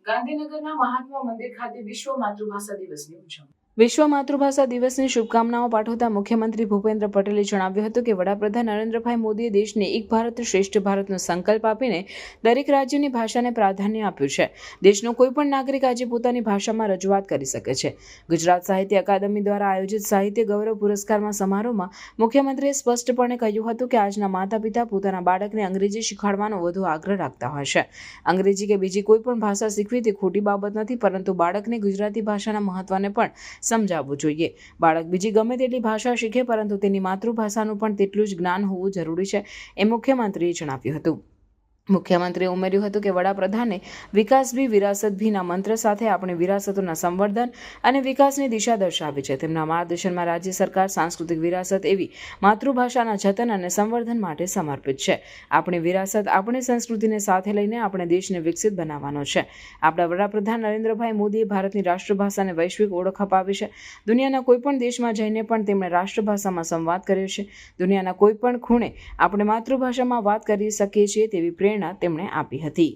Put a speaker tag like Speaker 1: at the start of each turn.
Speaker 1: ગાંધીનગરના મહાત્મા મંદિર ખાતે વિશ્વ માતૃભાષા દિવસની ઉજવણી.
Speaker 2: વિશ્વ માતૃભાષા દિવસની શુભકામનાઓ પાઠવતા મુખ્યમંત્રી ભૂપેન્દ્ર પટેલે જણાવ્યું હતું કે વડાપ્રધાન નરેન્દ્રભાઈ મોદીએ દેશને એક ભારત શ્રેષ્ઠ ભારતનો સંકલ્પ આપીને દરેક રાજ્યની ભાષાને પ્રાધાન્ય આપ્યું છે. દેશનો કોઈ પણ નાગરિક આજે પોતાની ભાષામાં રજૂઆત કરી શકે છે. ગુજરાત સાહિત્ય અકાદમી દ્વારા આયોજિત સાહિત્ય ગૌરવ પુરસ્કારમાં સમારોહમાં મુખ્યમંત્રીએ સ્પષ્ટપણે કહ્યું હતું કે આજના માતા પિતા પોતાના બાળકને અંગ્રેજી શીખવાડવાનો વધુ આગ્રહ રાખતા હોય છે. અંગ્રેજી કે બીજી કોઈ પણ ભાષા શીખવી તે ખોટી બાબત નથી, પરંતુ બાળકને ગુજરાતી ભાષાના મહત્વને પણ સમજાવવું જોઈએ. બાળક બીજી ગમે તેટલી ભાષા શીખે, પરંતુ તેની માતૃભાષાનું પણ તેટલું જ જ્ઞાન હોવું જરૂરી છે, એ મુખ્યમંત્રીએ જણાવ્યું હતું. મુખ્યમંત્રીએ ઉમેર્યું હતું કે વડાપ્રધાને વિકાસ ભી વિરાસત ભીના મંત્ર સાથે આપણી વિરાસતોના સંવર્ધન અને વિકાસની દિશા દર્શાવી છે. તેમના માર્ગદર્શનમાં રાજ્ય સરકાર સાંસ્કૃતિક વિરાસત એવી માતૃભાષાના જતન અને સંવર્ધન માટે સમર્પિત છે. આપણી વિરાસત, આપણી સંસ્કૃતિને સાથે લઈને આપણે દેશને વિકસિત બનાવવાનો છે. આપણા વડાપ્રધાન નરેન્દ્રભાઈ મોદીએ ભારતની રાષ્ટ્રભાષાને વૈશ્વિક ઓળખ અપાવી છે. દુનિયાના કોઈપણ દેશમાં જઈને પણ તેમણે રાષ્ટ્રભાષામાં સંવાદ કર્યો છે. દુનિયાના કોઈ પણ ખૂણે આપણે માતૃભાષામાં વાત કરી શકીએ છીએ તેવી પ્રેરણા તેમણે આપી હતી.